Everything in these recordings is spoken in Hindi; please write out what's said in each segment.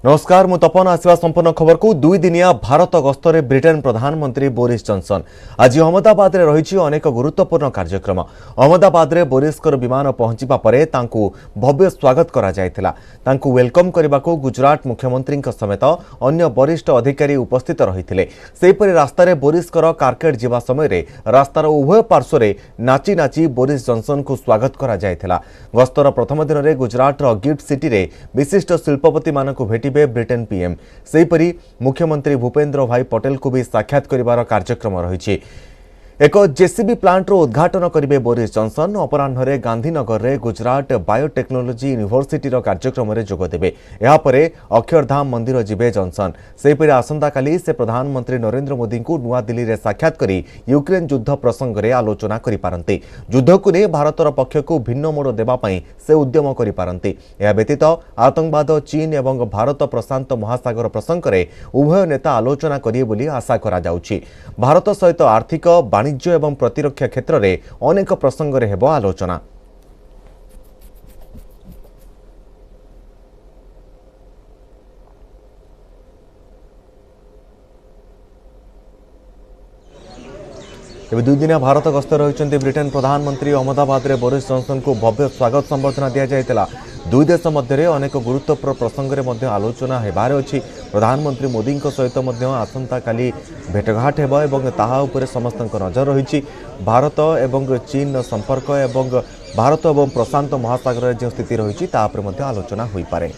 नमस्कार मु तपन आसवा संपूर्ण खबर को दुई दिनिया भारत गस्तरे ब्रिटेन प्रधानमंत्री बोरिस जॉनसन आज अहमदाबाद रे रही अनेक गुरुत्वपूर्ण कार्यक्रम। अहमदाबाद रे बोरिस विमान पहुंचवा परे तांकु भव्य स्वागत करा जायतिला। तांकु वेलकम करने को गुजरात मुख्यमंत्री समेत अन्य वरिष्ठ अधिकारी उपस्थित रहिथिले। सेपरि रास्तार बोरिस कारकेट जीवा समय रास्तार उभय पार्श्व रे नाची नाची बोरिस जॉनसन को स्वागत करा जायतिला। गस्तर प्रथम दिन में गुजरात गिफ्ट सिटी रे विशिष्ट शिल्पपति मानक भेटिबे ब्रिटेन पीएम। सेहीपरि मुख्यमंत्री भूपेन्द्र भाई पटेल को भी साक्षात करिवार कार्यक्रम रही। एक जेसीबी प्लांट रो उद्घाटन करिवे बोरिस जॉनसन। अपराह्न गांधीनगर रे गुजरात बायोटेक्नोलोजी यूनिवर्सिटी रो कार्यक्रम रे जोग देबे। एहा परे अक्षरधाम मंदिर जिबे जॉनसन। सेहीपरि आसंता काली से प्रधानमंत्री नरेंद्र मोदी को नुआ दिल्ली रे साक्षात करी यूक्रेन युद्ध प्रसंग रे आलोचना करि पारंती। युद्ध को ने भारतर पक्ष को भिन्न मोड़ देबा पई से उद्यम करि पारंती। एहा व्यतीत आतंकवाद, चीन एवं भारत प्रशांत महासागर प्रसंग रे उभय नेता आलोचना करिए बोली आशा करा जाउछि। भारत सहित आर्थिक वाणिज्य एवं प्रतिरक्षा क्षेत्र में अनेक प्रसंग रे हेबो आलोचना। तेज दुई दिन भारत गस्त रही ब्रिटेन प्रधानमंत्री। अहमदाबाद रे बोरिस जॉनसन को भव्य स्वागत संबर्धना दि जाइतिला। दुई देश मध्य अनेक गुरुत्वपूर्ण प्रसंग में आलोचना हेबार अछि। प्रधानमंत्री मोदी सहित आसंता काली भेटघाट हेबा एवं ताहा उपरे समस्त नजर रही। भारत एवं चीन संपर्क एवं भारत एवं प्रशांत महासागर जो स्थिति रही आलोचना हो पारे।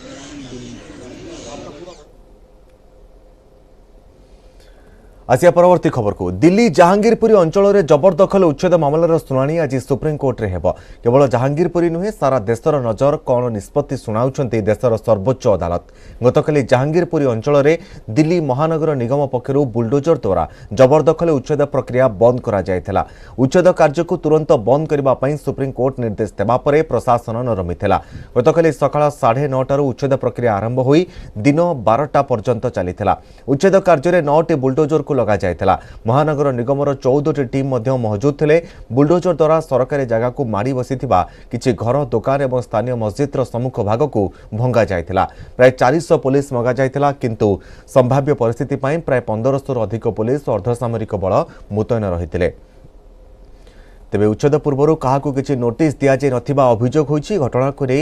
आसिया परवर्ती खबर को दिल्ली जहांगीरपुरी अंचल में जबरदखल उच्छेद मामलार शुणाणी आज सुप्रीमकोर्ट रे हेबो। केवल जहांगीरपुरी नुहे सारा देशर नजर कौन निष्पत्ति शुणाउछंती देशर सर्वोच्च अदालत। गतकाली जहांगीरपुरी अंचल में दिल्ली महानगर निगम पक्षरु बुलडोजर द्वारा जबरदखल उच्छेद प्रक्रिया बंद करा जायथिला। उच्छेद कार्य को तुरंत बंद करबा पई सुप्रीमकोर्ट निर्देश देबा परे प्रशासन नरमिथिला। गतकाली सकाळ 9:30 उच्छेद प्रक्रिया आरंभ होई दिन 12टा पर्यंत चलीथिला। उच्छेद कार्य रे 9टी बुलडोजर को लगा जायथिला। महानगर निगमर 14टी टीम मध्य मौजूद थिले। बुलडोजर द्वारा सरकारी जगह को माड़ी बसिथिबा किछि घर, दुकान एवं स्थानीय मस्जिदर सम्मुख भाग को भंगा जायथिला। प्राय 400 पुलिस मगा जायथिला, किंतु संभाव्य परिस्थिति पई प्राय 1500 रु अधिक पुलिस और अर्धसामरिक बल मुतयन रहिथिले। तेबे उच्छेद पूर्व काहाकू किछि नोटिस दिया जाय नथिबा अभियोग होईछि। घटना को नै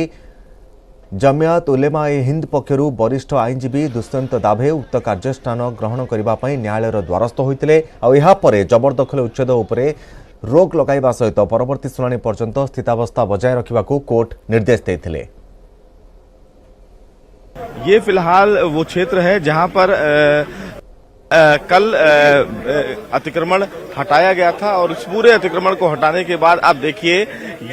जमियात उलेमा हिंद पक्षरु वरिष्ठ आईनजीवी दुष्यंत दाभे उक्त कार्यानुष्ठान ग्रहण करने न्यायालय द्वारस्थ होते। आपर जबरदखल उच्छेद उपरे रोक लगाइबा सहित परवर्ती शुणाणी पर्यंत स्थितावस्था बजाय रखा कोर्ट निर्देश देते। ये फिलहाल वो क्षेत्र है जहां पर कल अतिक्रमण हटाया गया था और इस पूरे अतिक्रमण को हटाने के बाद आप देखिए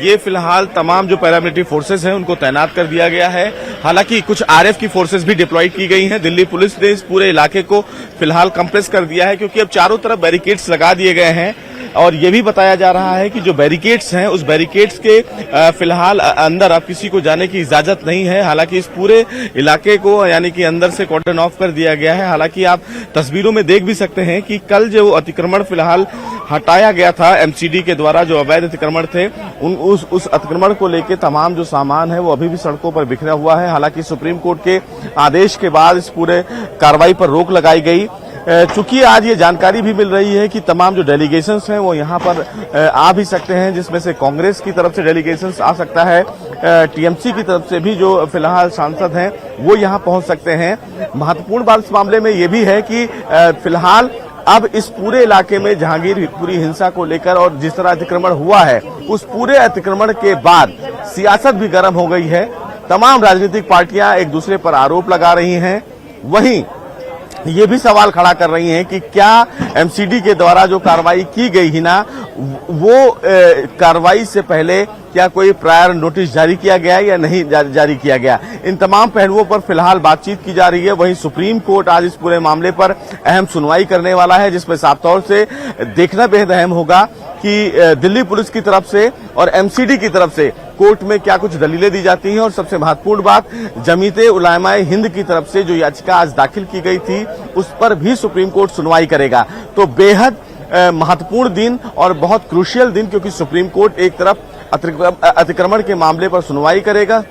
ये फिलहाल तमाम जो पैरामिलिट्री फोर्सेस हैं उनको तैनात कर दिया गया है। हालांकि कुछ आरएफ की फोर्सेस भी डिप्लॉयड की गई हैं। दिल्ली पुलिस ने इस पूरे इलाके को फिलहाल कंप्रेस कर दिया है क्योंकि अब चारों तरफ बैरिकेड्स लगा दिए गए हैं और ये भी बताया जा रहा है कि जो बैरिकेड्स हैं उस बैरिकेड्स के फिलहाल अंदर अब किसी को जाने की इजाजत नहीं है। हालांकि इस पूरे इलाके को यानी कि अंदर से कॉर्डन ऑफ कर दिया गया है। हालांकि आप तस्वीरों में देख भी सकते हैं कि कल जो अतिक्रमण फिलहाल हटाया गया था एमसीडी के द्वारा, जो अवैध अतिक्रमण थे उस अतिक्रमण को लेकर तमाम जो सामान है वो अभी भी सड़कों पर बिखरा हुआ है। हालांकि सुप्रीम कोर्ट के आदेश के बाद इस पूरे कार्रवाई पर रोक लगाई गई। चूंकि आज ये जानकारी भी मिल रही है कि तमाम जो डेलीगेशंस हैं वो यहाँ पर आ भी सकते हैं, जिसमें से कांग्रेस की तरफ से डेलीगेशंस आ सकता है, टीएमसी की तरफ से भी जो फिलहाल सांसद हैं वो यहाँ पहुंच सकते हैं। महत्वपूर्ण बात इस मामले में ये भी है कि फिलहाल अब इस पूरे इलाके में जहांगीरपुरी हिंसा को लेकर और जिस तरह अतिक्रमण हुआ है उस पूरे अतिक्रमण के बाद सियासत भी गर्म हो गई है। तमाम राजनीतिक पार्टियां एक दूसरे पर आरोप लगा रही हैं। वहीं ये भी सवाल खड़ा कर रही हैं कि क्या एमसीडी के द्वारा जो कार्रवाई की गई ही ना वो कार्रवाई से पहले क्या कोई प्रायर नोटिस जारी किया गया या नहीं जारी किया गया। इन तमाम पहलुओं पर फिलहाल बातचीत की जा रही है। वहीं सुप्रीम कोर्ट आज इस पूरे मामले पर अहम सुनवाई करने वाला है, जिसमें साफ तौर से देखना बेहद अहम होगा कि दिल्ली पुलिस की तरफ से और एमसीडी की तरफ से कोर्ट में क्या कुछ दलीलें दी जाती हैं और सबसे महत्वपूर्ण बात जमीयते उलेमाए हिंद की तरफ से जो याचिका आज दाखिल की गई थी उस पर भी सुप्रीम कोर्ट सुनवाई करेगा। तो बेहद महत्वपूर्ण दिन और बहुत क्रूशियल दिन, क्योंकि सुप्रीम कोर्ट एक तरफ अतिक्रमण के मामले पर सुनवाई करेगा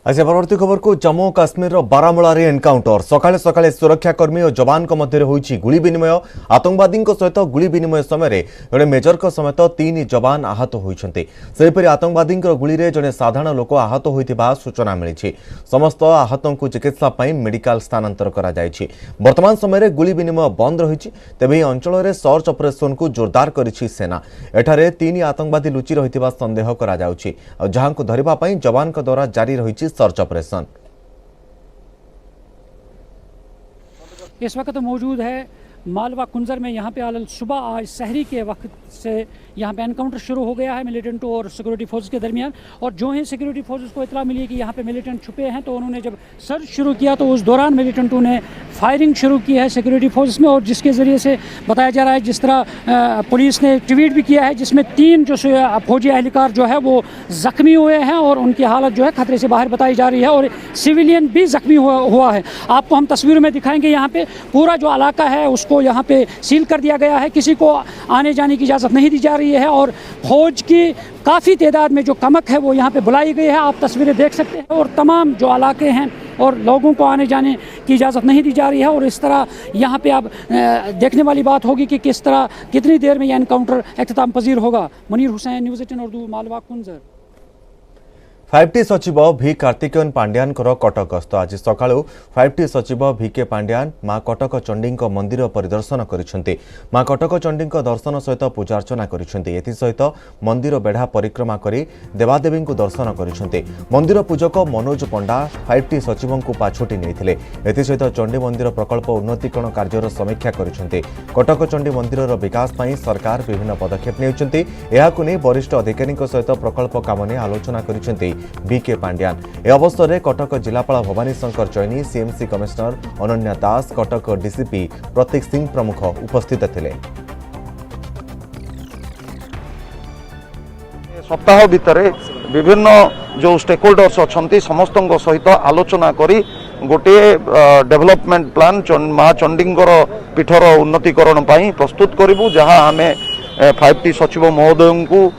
अच्छा परवर्ती खबर को जम्मू काश्मीर बारामूला रे एनकाउंटर सकाळे सकाळे सुरक्षाकर्मी और जवान मध्य होईछि गुली विनिमय आतंकवादी सहित गुली विनिमय समय जड़े मेजर समेत 3 जवान आहत होइछन्ते सेहिपरि आतंकवादी गुली रे जड़े साधारण लोक आहत होइथिबा सूचना मिलिछि समस्त आहतों को चिकित्सा पई मेडिकल स्थानांतर करा जायछि वर्तमान समय गुली विनिमय बंद रहिछि तेबे अंचल रे सर्च ऑपरेशन को जोरदार करिछि सेना एठारे 3 आतंकवादी लुचि रहिथिबा संदेह करा जाउछि और जहां को धरिबा पई जवान को द्वारा जारी रहिछि सर्च ऑपरेशन। इस वक्त मौजूद है मालवा कुंजर में। यहाँ पे आल सुबह आज शहरी के वक्त से यहाँ पे एनकाउंटर शुरू हो गया है मिलिटेंटों और सिक्योरिटी फोर्स के दरमियान। और जो ही सिक्योरिटी फोर्सेस को इतला मिली कि यहाँ पे मिलिटेंट छुपे हैं तो उन्होंने जब सर्च शुरू किया तो उस दौरान मिलिटेंटों ने फायरिंग शुरू की है सिक्योरिटी फोर्स में। और जिसके ज़रिए से बताया जा रहा है जिस तरह पुलिस ने ट्वीट भी किया है जिसमें 3 जो फौजी एहलकार जो है वो ज़ख्मी हुए हैं और उनकी हालत जो है खतरे से बाहर बताई जा रही है और सिविलियन भी ज़ख्मी हुआ है। आपको हम तस्वीरों में दिखाएंगे। यहाँ पे पूरा जो इलाका है उसको यहाँ पे सील कर दिया गया है, किसी को आने जाने की इजाज़त नहीं दी जा रही है और फौज की काफ़ी तादाद में जो कमक है वो यहाँ पे बुलाई गई है। आप तस्वीरें देख सकते हैं और तमाम जो इलाके हैं और लोगों को आने जाने की इजाज़त नहीं दी जा रही है। और इस तरह यहाँ पे अब देखने वाली बात होगी कि किस तरह कितनी देर में यह एनकाउंटर इख्तिताम पजीर होगा। मुनीर हुसैन, न्यूज़ 18 उर्दू, मालवा कुंजर। 5T सचिव भी कार्तिकेयन पांड्यान कटक गस्त आज सका 5T सचिव VK पांड्यान मां कटक चंडी मंदिर परिदर्शन करिसेंते। मां कटक चंडी दर्शन सहित पूजार्चना करिसेंते। एथिसहित मंदिर बेढ़ा परिक्रमा करी देवादेवी दर्शन करिसेंते। मंदिर पूजक मनोज पंडा 5T सचिव को पाछोटी नेइथिले। एथिसहित चंडी मंदिर प्रकल्प उन्नतीकरण कार्यर समीक्षा करिसेंते। कटक चंडी मंदिर विकास पई सरकार विभिन्न पदक्षेप नेउछन्ते। एहाकु नै वरिष्ठ अधिकारी सहित प्रकल्प काम ने आलोचना करिसेंते VK पांड्यान। ए अवसर में कटक जिलापाल भवानी शंकर चैनी, CMC कमिश्नर अनन्या दास, कटक DCP प्रतीक सिंह प्रमुख उपस्थित थे। सप्ताह भितर विभिन्न जो स्टेक होल्डर्स अच्छा समस्त सहित आलोचना करी गोटे डेवलपमेंट प्लान माँ चंडींगर पीठर उन्नतीकरण पर प्रस्तुत करूँ जहाँ आम 5T सचिव महोदय को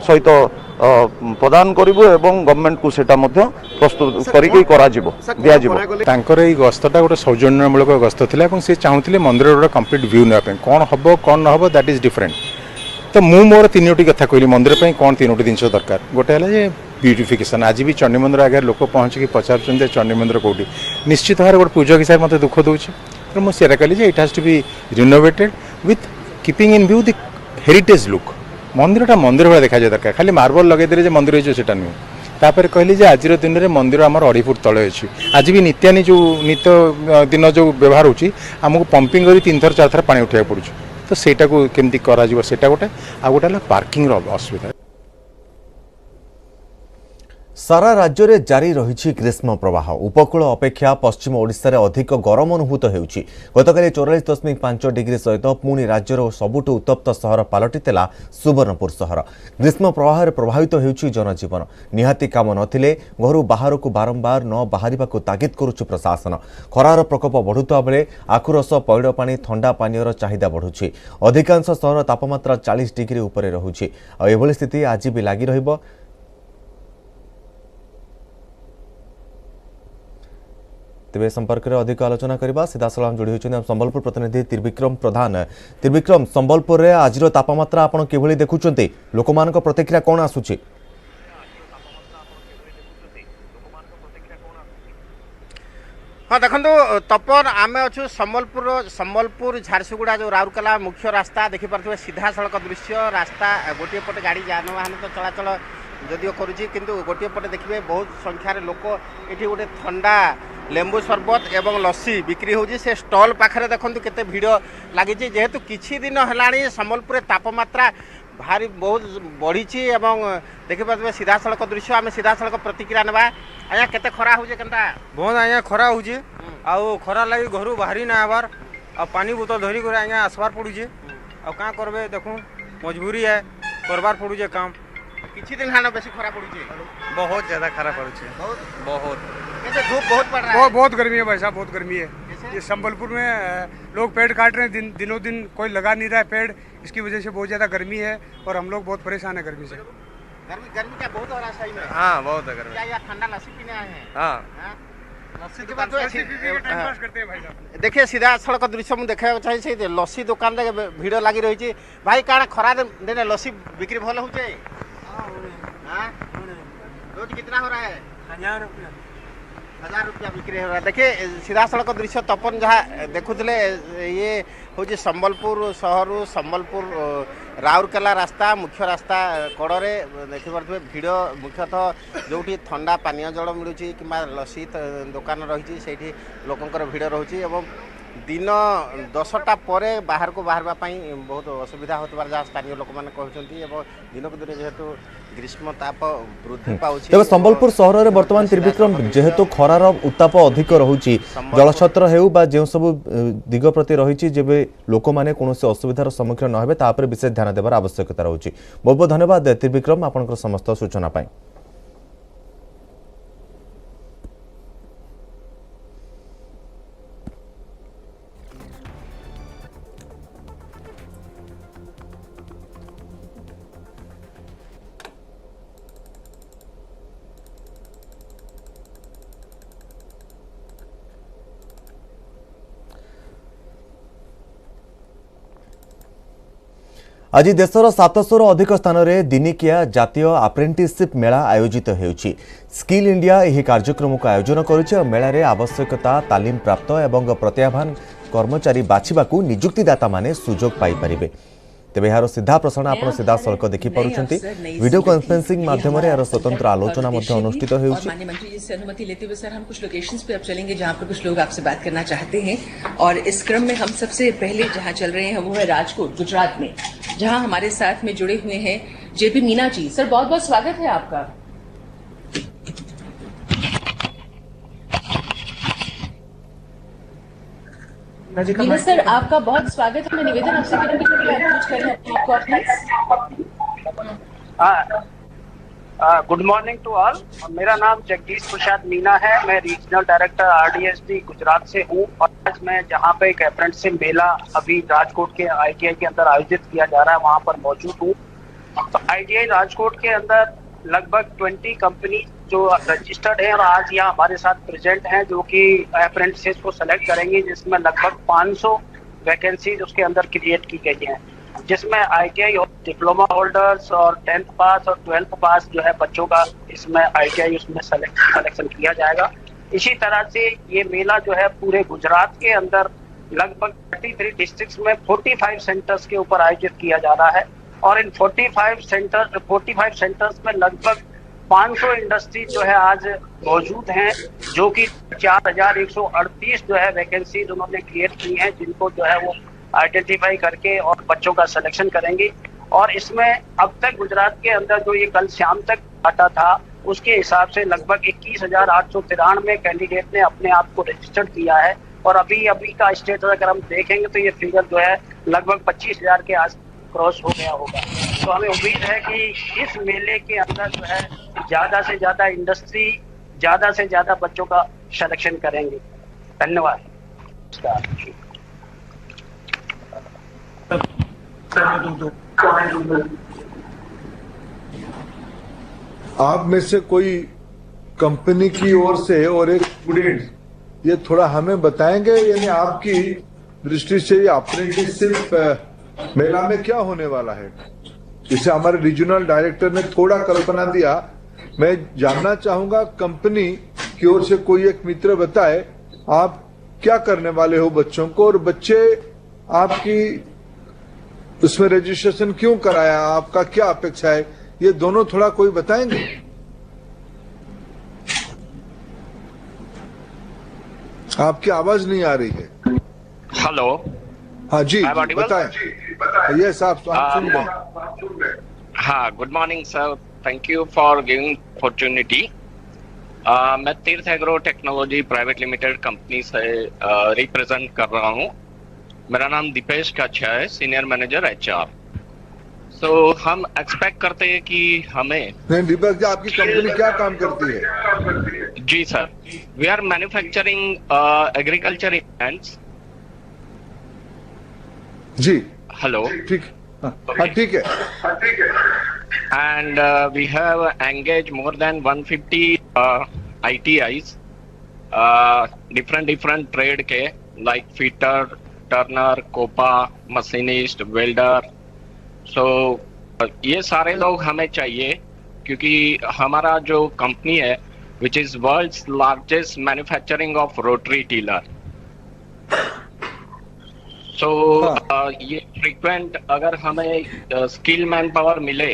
सहित प्रदान करिबो एवं गवर्नमेंट को सेटा मध्य प्रस्तुत करिके करा जिवो दिया जिवो। तांकर एई गस्तटा गोटे सौजन्यमूलक गस्त थिला एवं से चाहूतिले मंदिर गोटे कंप्लीट व्यू नेबा पे कोन हबो कोन न हबो दैट इज डिफरेंट। तो मु मोर 3टी कथा कहली मंदिर पे कोन 3टी जिंस दरकार। गोटे हला जे ब्यूटिफिकेशन। आज भी चंडी मंदिर आगे लोक पहुँच के पचार चंडी मंदिर कौटी निश्चित भाव गोटे पूजक हिसाब से मत दुख दूसरी तो मुझे कहली it has to be renovated with keeping in view the heritage look. मंदिरटा मंदिर भाई देखा दरकार। खाली मार्बल लगे दे मंदिर होता नुह। तापर कहली आज दिन में मंदिर आम 2.5 फुट तले अच्छी। आज भी नित्यानी जो नित्य दिन जो व्यवहार होमको पंपिंग कर 3 थर 4 थर पानी उठा पड़ू। तो सेटा को केमती करा गोटे आ गोटे पार्किंग असुविधा। सारा राज्य में जारी रही ग्रीष्म प्रवाह। उपकूल अपेक्षा पश्चिम ओडिशा रे अधिक गरम अनुभूत होउछि। गतकाली 44.5 डिग्री सहित पुणी राज्यर सबुठ उत्तप्त सहर पलटिला सुवर्णपुर सहर। ग्रीष्म प्रवाह प्रभावित होउछि जनजीवन। निहाती काम नथिले घर बाहर को बारंबार न बाहरिबा को तागिद करुछि प्रशासन। खरार प्रकोप बढ़ुता बेले आखुरस पैड़ पानी ठंडा पानीर चाहिदा बढ़ुछि। अधिकांश सहर तापमात्रा 40 डिग्री उपरे रहुछि। एभली स्थिति आज भी लागि रहिबो। तेज संपर्क में अधिक आलोचना करबा सीधासलख जोड़ी होइछन संबलपुर प्रतिनिधि त्रिविक्रम प्रधान। त्रिविक्रम, संबलपुर रे आज तापमात्रा आपण किभली देखुछन्ते? लोकमानक प्रतिक्रिया कोन आसुछि? हाँ देखो तपन आम अच्छु संबलपुर झारसुगुड़ा जो राउरकेला मुख्य रास्ता देखिपे सीधा सड़क दृश्य। रास्ता गोटे पटे गाड़ी जानवाहन तो चलाचल जदिव करुच्ची किंतु गोटे पटे देखिए बहुत संख्यार लोक ये गोटे ठंडा लेंबू सरबत एवं लस्सी बिक्री होची। से स्टल पाखरे देखंतु केते भिड़ लगी जेहेतु किछि दिन हेलाणी संबलपुर तापमात्रा भारी बहुत बढ़ी एवं देखिपे सीधा सड़क दृश्य। आम सीधा सड़क प्रतिक्रिया नेबा। आया केते खरा होजे केनता? बहुत आया खरा होजे आउ खरा लगी घर बाहरी ना आबार आ पानी बोतल धरी कर आया आसबार पड़ुचे आ का करबे देखू मजबूरी है करबार पड़ुचे काम। किछि दिन हाना बेसी खरा पड़ुचे? बहुत ज्यादा खरा पड़ुचे बहुत। कैसे धूप बहुत पड़ रहा है? बहुत गर्मी है भाई साहब, बहुत गर्मी है। ये संबलपुर में लोग पेड़ काट रहे हैं दिनों दिन, कोई लगा नहीं रहा है पेड़। इसकी वजह से बहुत ज़्यादा गर्मी है और हम लोग बहुत परेशान है गर्मी से। गर्मी गर्मी क्या बहुत हो रहा है सही में? हाँ बहुत है गर्मी। क्या यहाँ ठंडा लस्सी पीने आए हैं? हाँ हाँ? लस्सी दुकान देखिए सीधा सड़क दृश्य मुझे देखा चाहिए लस्सी दुकान भिड़ लगी रही भाई काण खरा दिन लस्सी बिक्री भल हो रोज कितना हो रहा है? 1000 रुपया बिक्री हो रहा है। देखिए सीधा सड़क दृश्य तपन जहाँ देखुले ये हूँ संबलपुर सहर संबलपुर राउरकेला रास्ता मुख्य रास्ता कड़े देखिपे भिड़ मुख्यतः जो ठंडा पानीय जल मिलूँ कि लस्सी दुकान रही से लोकंर भिड़ रोचे और दिन 10टा पर बाहर को बाहर बहुत असुविधा होता जहाँ स्थानीय लोक मैंने कहते दिन को दिन जेहेतु ग्रीष्म ताप वृद्धि पाउछि तेज संबलपुर सहर में बर्तमान त्रिविक्रम जेहेतु खरार उत्ताप अधिक रहुछि जलछत्र हेउ बा जे सब दिग प्रति रही जेबे लोक माने कोनोसी असुविधार सम्मुखीन न हेबे तापर विशेष ध्यान देवार आवश्यकता रहुछि। बहुत बहुत धन्यवाद त्रिविक्रम आपनकर समस्त सूचना पाई। आज देशर 700 अधिक स्थान में दिनिकिया जातीय अप्रेंटिसशिप मेला आयोजित होउछि। स्किल इंडिया यह कार्यक्रम को आयोजन करुछि और मेला रे आवश्यकता तालीम प्राप्त एवं प्रतिभावान कर्मचारी बाछिबाकू नियुक्तिदाता माने सुजोग पाई परिबे। तेबे यार सीधा प्रसारण आप सीधा सड़क देखि पारुछंती। वीडियो कॉन्फ्रेंसिंग माध्यम रे यार स्वतंत्र आलोचना मध्ये अनुष्ठित होउछि। माननीय मंत्री जी से अनुमति लेते हुए सर हम कुछ लोकेशंस पे अब चलेंगे जहां पर कुछ लोग आपसे बात करना चाहते हैं और इस क्रम में हम सबसे पहले जहां चल रहे हैं वो है राजकोट गुजरात में जहां हमारे साथ में जुड़े हुए हैं जेपी मीना जी। सर बहुत बहुत स्वागत है आपका। मीना सर आपका बहुत स्वागत है। मैं निवेदन आपसे करूंगी कि आप कुछ करें अपने आप को। Good morning to all. मेरा नाम जगदीश प्रसाद मीना है। मैं रीजनल डायरेक्टर आरडीएसडी गुजरात से हूँ और आज मैं जहाँ पे एक अप्रेंटिसशिप मेला अभी राजकोट के आईटीआई के अंदर आयोजित किया जा रहा है वहाँ पर मौजूद हूँ। तो आईटीआई राजकोट के अंदर लगभग 20 कंपनी जो रजिस्टर्ड है और आज यहाँ हमारे साथ प्रेजेंट हैं जो कि अप्रेंटिसेस को सेलेक्ट करेंगे जिसमें लगभग 500 वैकेंसीज उसके अंदर क्रिएट की गई हैं जिसमें आईटीआई डिप्लोमा होल्डर्स और 10th पास और 12th पास जो है बच्चों का इसमें आईटीआई उसमें सिलेक्शन किया जाएगा। इसी तरह से ये मेला जो है पूरे गुजरात के अंदर लगभग 33 डिस्ट्रिक्ट्स में 45 सेंटर्स के ऊपर आयोजित किया जा रहा है और इन 45 सेंटर्स में लगभग 500 इंडस्ट्री जो है आज मौजूद हैं जो कि 4138 जो है वैकेंसीज उन्होंने क्रिएट की हैं जिनको जो है वो आइडेंटिफाई करके और बच्चों का सिलेक्शन करेंगे। और इसमें अब तक गुजरात के अंदर जो ये कल शाम तक डाटा था उसके हिसाब से लगभग 21,893 कैंडिडेट ने अपने आप को रजिस्टर्ड किया है और अभी का स्टेटस अगर हम देखेंगे तो ये फिगर जो है लगभग 25,000 के आस क्रॉस हो गया होगा। तो हमें उम्मीद है कि इस मेले के अंदर जो है ज्यादा से ज्यादा इंडस्ट्री ज्यादा से ज्यादा बच्चों का सिलेक्शन करेंगे। धन्यवाद। आप में से कोई कंपनी की ओर से और एक स्टूडेंट ये थोड़ा हमें बताएंगे यानी आपकी दृष्टि से ये अप्रेंटिसशिप मेला में क्या होने वाला है। जिसे हमारे रीजनल डायरेक्टर ने थोड़ा कल्पना दिया, मैं जानना चाहूंगा कंपनी की ओर से कोई एक मित्र बताए आप क्या करने वाले हो बच्चों को और बच्चे आपकी उसमें रजिस्ट्रेशन क्यों कराया, आपका क्या अपेक्षा है, ये दोनों थोड़ा कोई बताएंगे। आपकी आवाज नहीं आ रही है। हेलो। हाँ जी बताएं। यस आप सुन रहे। हाँ good morning sir, thank you for giving opportunity. मैं तीर्थ agro technology private limited company से रिप्रेजेंट कर रहा हूँ। मेरा नाम दीपेश काछा है, सीनियर मैनेजर एचआर। सो हम एक्सपेक्ट करते हैं कि हमें नहीं दीपक जी आपकी कंपनी क्या काम करती है। जी sir, we are manufacturing agriculture equipments. जी हेलो। ठीक हाँ ठीक है। and we have engaged more than 150 ITIs, different trade के like fitter, turner, COPA, machinist, welder. So ये सारे लोग हमें चाहिए क्योंकि हमारा जो कंपनी है which is world's largest manufacturing of rotary tiller. So ये frequent अगर हमें स्किल मैन पावर मिले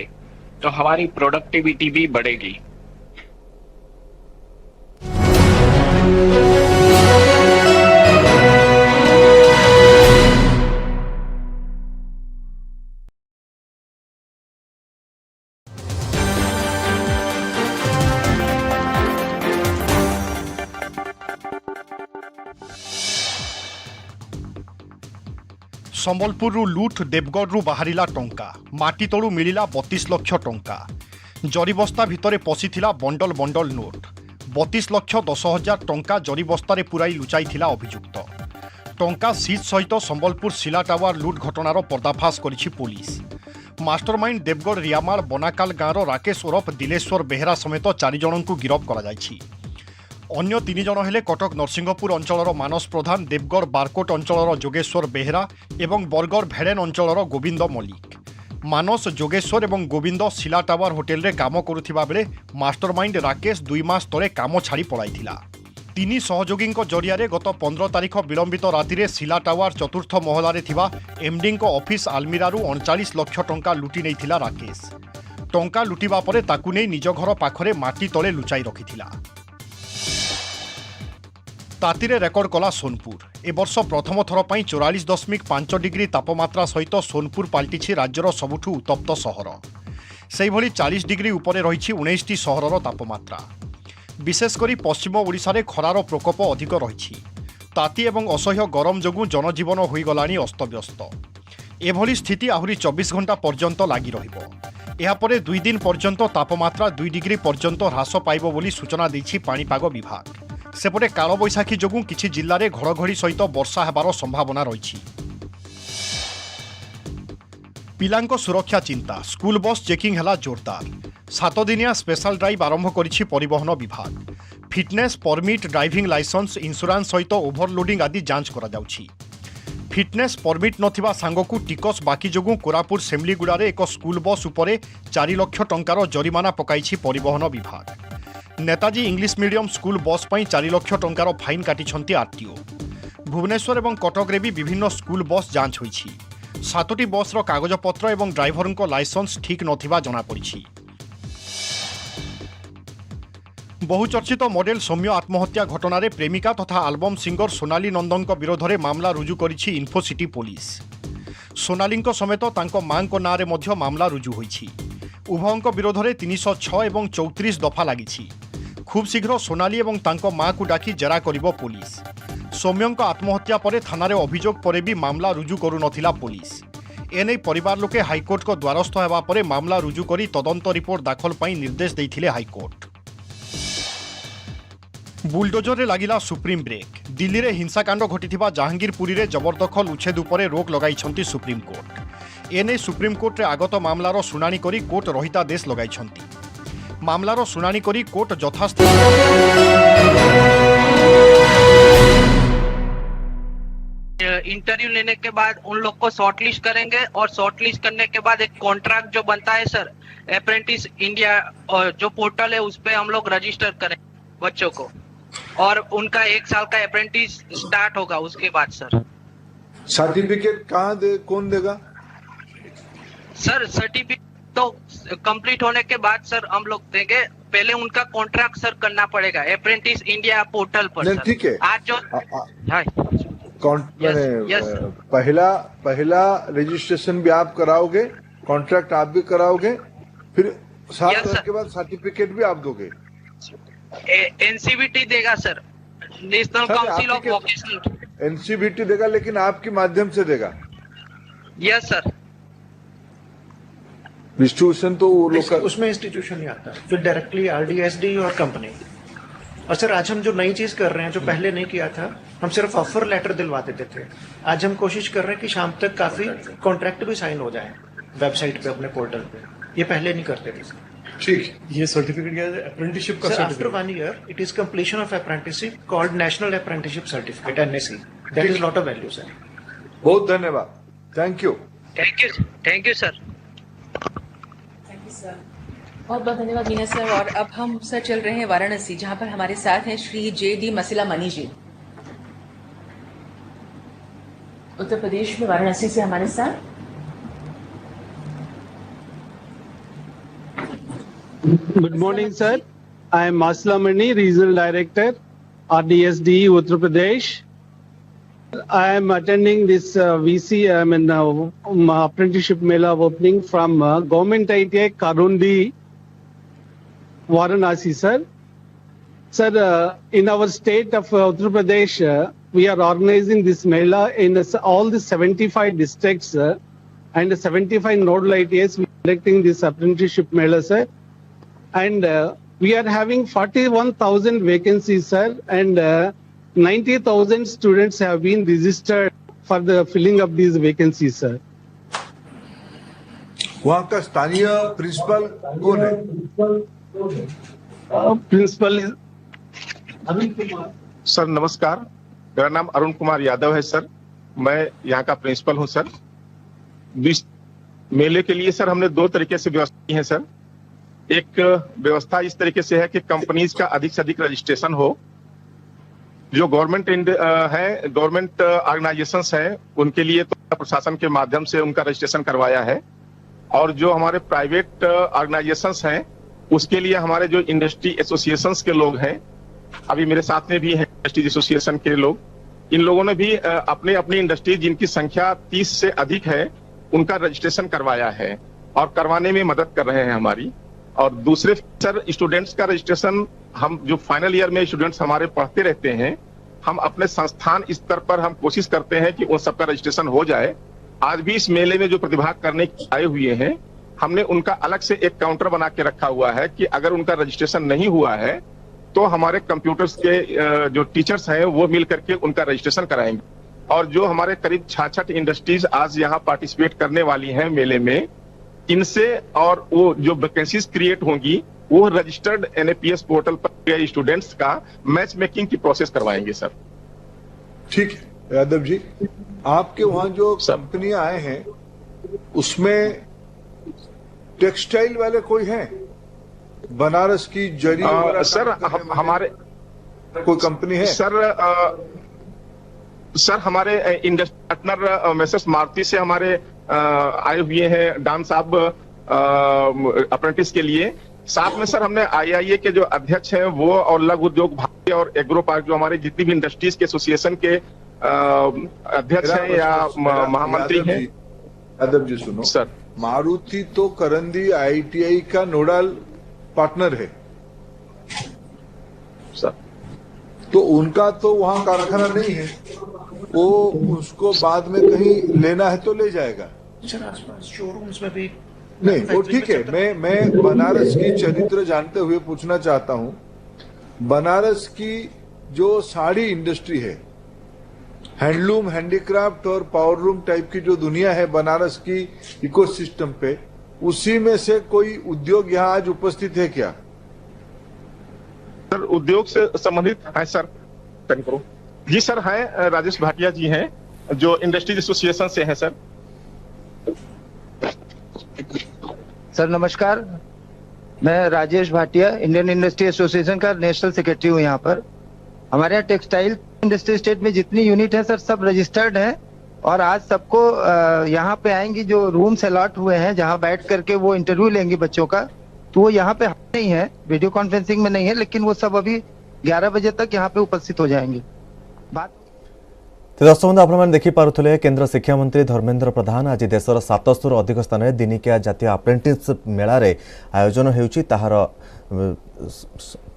तो हमारी प्रोडक्टिविटी भी बढ़ेगी। ସମ୍ବଲପୁରରୁ ଲୁଟ୍ ଦେବଗଡ଼ରୁ ବାହାରିଲା ଟଙ୍କା, ମାଟି ତଳୁ ମିଳିଲା 32 ଲକ୍ଷ ଟଙ୍କା। ଜରିବସ୍ତା ଭିତରେ ପଶିଥିଲା ବଣ୍ଡଲ ବଣ୍ଡଲ ନୋଟ୍। 32 ଲକ୍ଷ 10 ହଜାର ଟଙ୍କା ଜରିବସ୍ତାରେ ପୁରାଇ ଲୁଚାଇଥିଲା ଅଭିଯୁକ୍ତ। ଟଙ୍କା ସିଜ୍ ସହିତ ସମ୍ବଲପୁର ଶିଲା ଟାୱାର ଲୁଟ୍ ଘଟଣାର ପର୍ଦ୍ଦାଫାଶ କରିଛି ପୋଲିସ। ମାଷ୍ଟରମାଇଣ୍ଡ ଦେବଗଡ଼ ରିଆମାଳ ବନାକାଲ ଗାଁର ରାକେଶ ଓରଫ ଦିଲେଶ୍ୱର ବେହେରା ସମେତ 4 ଜଣଙ୍କୁ ଗିରଫ କରାଯାଇଛି। अन्य 3 जन हेले कटक नरसिंहपुर अंचलर मानस प्रधान, देवगढ़ बारकोट अंचलर जोगेश्वर बेहेरा एवं बरगढ़ भेड़ेन अंचलर गोविंद मल्लिक। मानस, जोगेश्वर एवं गोविंद शिला टावर होटेल रे काम करुथिबा बेले मास्टरमाइंड राकेश 2 मास तले काम छाड़ी पलाइथिला। 3 सहयोगी जरिया गत 15 तारिख विलंबित राति शिला टावर चतुर्थ महलारे थिबा एमडी ऑफिस आलमीरारू 39 लक्ष टंका लुटि नैथिला राकेश। टंका लुटिबा परे ताकु नै निज घर पाखरे माटी तले लुचाई रखिथिला। तातीरे रेकर्ड कला सोनपुर। ए वर्ष प्रथम थर पर 44.5 डिग्री तापमात्रा सहित सोनपुर पाल्टिछि राज्यर सबुठु उत्तप्त सहर। सेहिभଳି 40 डिग्री उपरे रहिछि 19टी सहरर तापमात्रा। विशेषकर पश्चिम ओडिशा रे खरार प्रकोप अधिक रहिछि। ताती एवं असह्य गरम जोगु जनजीवन होइगलाणी अस्तव्यस्त। एभଳି स्थिति आहुरी 24 घंटा पर्यंत लागि रहिबो। एहापरे 2 दिन पर्यंत तापमात्रा 2 डिग्री पर्यंत ह्रास पाइबो बोली सूचना दैछि पाणीपाग विभाग। सेपटे कालबैशाखी जोगु किछि जिल्ला रे घड़घड़ी सहित वर्षा हेबार संभावना रहिछि। पिलांको सुरक्षा चिंता, स्कूल बस चेकिंग हला जोरदार। 7 दिनिया स्पेशल ड्राइव आरंभ करिछि परिवहन विभाग। Fitness, permit, driving licence, insurance सहित ओभरलोडिंग आदि जांच करा जाउछि। फिटनेस परमिट नथिबा सांगकु टिकस बाकी जोगु कोरापुर सेमलीगुड़ा रे एक स्कूल बस उपरे 4 लाख टंकार जरिमाना पकाइछि परिवहन विभाग। Netaji English medium school bus पर 4 लाख टंकार फाइन काटिछंती आरटीओ। भुवनेश्वर एवं कटक रे भी विभिन्न स्कूल बस जांच होइछि। 7टी बस रो कागजपत्र एवं ड्राइवर को लाइसेंस ठीक नथिबा जना पड़िछि। बहुचर्चित मॉडल सौम्य आत्महत्या घटना रे प्रेमिका तथा आल्बम सिंगर सोनाली नंदन विरोध में मामला रुजु करिछि इन्फोसिटी पुलिस। सोनाली समेत तांको मां को नारे मध्य मामला रुजु होइछि। उभयंक विरोध में 306 एवं 34 दफा लागिछि। खूब शीघ्र सोनाली एवं तांको मां को डाकी जेरा करिबो पुलिस। सौम्यंक आत्महत्या परे थानारे अभियोग परे भी मामला रुजु करू नथिला पुलिस। एने परिवार लोके हाईकोर्ट को द्वारस्थ हेबा परे मामला रुजु करी तदंत रिपोर्ट दाखल पई निर्देश दैथिले हाईकोर्ट। बुलडोजर रे लागिला सुप्रीम ब्रेक। दिल्ली रे हिंसाकांड घटिथिबा जहांगीरपुरी रे जबरदखल उच्छेद उपरे रोक लगाइछंती सुप्रीम कोर्ट। एने सुप्रीम कोर्ट रे आगत मामलार शुणाणी करी कोर्ट रहितादेश लगाइछंती। मामलार शुणाणी करी कोर्ट यथास्थिति इंटरव्यू लेने के बाद उन लोग को शॉर्टलिस्ट करेंगे और शॉर्टलिस्ट करने के बाद एक कॉन्ट्रैक्ट जो बनता है सर अप्रेंटिस इंडिया और जो पोर्टल है उस पे हम लोग रजिस्टर करेंगे बच्चों को और उनका 1 साल का अप्रेंटिस स्टार्ट होगा। उसके बाद सर सर्टिफिकेट कहाँ दे, कौन देगा सर? सर्टिफिकेट तो कंप्लीट होने के बाद सर हम लोग देंगे। पहले उनका कॉन्ट्रैक्ट सर करना पड़ेगा अप्रेंटिस इंडिया पोर्टल पर। ठीक है, आज जो पहला रजिस्ट्रेशन भी आप कराओगे, कॉन्ट्रैक्ट आप भी कराओगे, फिर 7 साल के बाद सर्टिफिकेट भी आप दोगे। एनसीबीटी देगा sir, national council of vocational. NCBT देगा लेकिन आपके माध्यम से देगा। Yes sir. डिस्ट्रीब्यूशन तो वो लोग उसमें इंस्टीट्यूशन ही आता है, फिर डायरेक्टली आरडीएसडी और कंपनी। और सर आज हम जो नई चीज कर रहे हैं जो पहले नहीं किया था, हम सिर्फ ऑफर लेटर दिलवा देते थे। आज हम कोशिश कर रहे हैं कि शाम तक काफी कॉन्ट्रैक्ट भी साइन हो जाए वेबसाइट पे, अपने पोर्टल पे। ये पहले नहीं करते थे। ठीक, ये सर्टिफिकेट क्या है? अप्रेंटिसशिप का Sir, after certificate. 1 year, it is completion of apprenticeship called National Apprenticeship Certificate (NAC). That is lot of value, sir. बहुत धन्यवाद, thank you. Thank you sir. Thank you sir, बहुत बहुत धन्यवाद मीना सर। और अब हम सर चल रहे हैं वाराणसी, जहां पर हमारे साथ हैं श्री JD मसिला मनी जी, उत्तर प्रदेश में वाराणसी से हमारे साथ। Good morning, sir. I am Masla Mani, Regional Director, RDSD, Uttar Pradesh. I am attending this apprenticeship Mela opening from Government ITI Karundi, Varanasi, sir. Sir, in our state of Uttar Pradesh, we are organizing this Mela in all the 75 districts, and 75 nodal ITIs. We are conducting this apprenticeship Mela, sir. And we are having 41,000 vacancies, sir, and 90,000 students have been registered for the filling of these vacancies, sir. वहाँ का स्थानीय प्रिंसिपल कौन है? Principal is सर नमस्कार, मेरा नाम अरुण कुमार यादव है सर। मैं यहाँ का प्रिंसिपल हूँ सर। मेले के लिए सर हमने 2 तरीके से व्यवस्था की है सर। एक व्यवस्था इस तरीके से है कि कंपनीज का अधिक से अधिक रजिस्ट्रेशन हो। जो गवर्नमेंट है, गवर्नमेंट ऑर्गेनाइजेशंस है, उनके लिए तो प्रशासन के माध्यम से उनका रजिस्ट्रेशन करवाया है। और जो हमारे प्राइवेट ऑर्गेनाइजेशंस हैं, उसके लिए हमारे जो इंडस्ट्री एसोसिएशंस के लोग हैं, अभी मेरे साथ में भी हैं इंडस्ट्रीज एसोसिएशन के लोग, इन लोगों ने भी अपने अपनी इंडस्ट्री जिनकी संख्या 30 से अधिक है, उनका रजिस्ट्रेशन करवाया है और करवाने में मदद कर रहे हैं हमारी। और दूसरे सर स्टूडेंट्स का रजिस्ट्रेशन, हम जो फाइनल ईयर में स्टूडेंट्स हमारे पढ़ते रहते हैं, हम अपने संस्थान स्तर पर हम कोशिश करते हैं कि उन सबका रजिस्ट्रेशन हो जाए। आज भी इस मेले में जो प्रतिभाग करने आए हुए हैं, हमने उनका अलग से एक काउंटर बना के रखा हुआ है कि अगर उनका रजिस्ट्रेशन नहीं हुआ है तो हमारे कंप्यूटर्स के जो टीचर्स हैं वो मिल करके उनका रजिस्ट्रेशन कराएंगे। और जो हमारे करीब 66 इंडस्ट्रीज आज यहाँ पार्टिसिपेट करने वाली हैं मेले में, इनसे और वो जो वैकेंसीज क्रिएट होंगी वो रजिस्टर्ड NAPS पोर्टल पर स्टूडेंट्स का मैच मेकिंग की प्रोसेस करवाएंगे सर। ठीक है यादव जी, आपके वहाँ जो कंपनियां आए हैं उसमें टेक्सटाइल वाले कोई हैं? बनारस की जरी सर हमारे कोई कंपनी है? सर हमारे इंडस्ट्री पार्टनर मैसेज मारुति से हमारे आए हुए हैं डान साहब अप्रेंटिस के लिए। साथ में सर हमने IIA के जो अध्यक्ष हैं वो और लघु उद्योग भारतीय और एग्रो पार्क जो हमारे जितनी भी इंडस्ट्रीज के एसोसिएशन के अध्यक्ष हैं या महामंत्री हैं। यादव जी सुनो सर, मारुति तो करंदी ITI का नोडल पार्टनर है सर, तो उनका तो वहाँ कारखाना नहीं है, वो उसको बाद में कहीं लेना है तो ले जाएगा। सर आसपास शोरूम्स में भी नहीं, वो ठीक है। मैं बनारस की चरित्र जानते हुए पूछना चाहता हूँ, बनारस की जो साड़ी इंडस्ट्री है, हैंडलूम, हैंडीक्राफ्ट और पावरलूम टाइप की जो दुनिया है बनारस की इकोसिस्टम पे, उसी में से कोई उद्योग यहाँ आज उपस्थित है क्या? सर उद्योग से संबंधित है सर? जी सर हैं, राजेश भाटिया जी हैं जो इंडस्ट्रीज एसोसिएशन से हैं सर। सर नमस्कार, मैं Rajesh Bhatia Indian industry association का नेशनल सेक्रेटरी हूँ। यहाँ पर हमारे यहाँ टेक्सटाइल इंडस्ट्री स्टेट में जितनी यूनिट है सर सब रजिस्टर्ड हैं और आज सबको यहाँ पे आएंगी। जो रूम्स अलॉट हुए हैं जहाँ बैठ करके वो इंटरव्यू लेंगे बच्चों का, तो वो यहाँ पे नहीं है, वीडियो कॉन्फ्रेंसिंग में नहीं है, लेकिन वो सब अभी 11 बजे तक यहाँ पे उपस्थित हो जाएंगे। दर्शक बंधु आपने देखिपे केन्द्र शिक्षा मंत्री धर्मेन्द्र प्रधान आज देशर 700 अधिक स्थान में दिनिकिया जातीय अप्रेंटिसशिप मेलार आयोजन होउछि ताहार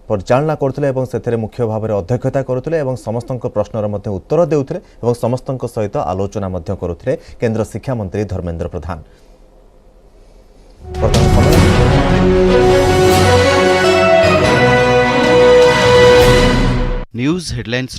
परिचालना करते मुख्य भाव में अध्यक्षता करते समस्त प्रश्नर उत्तर देउथिले एवं समस्त सहित आलोचना करुथिले केन्द्र शिक्षा मंत्री धर्मेन्द्र प्रधान। News headlines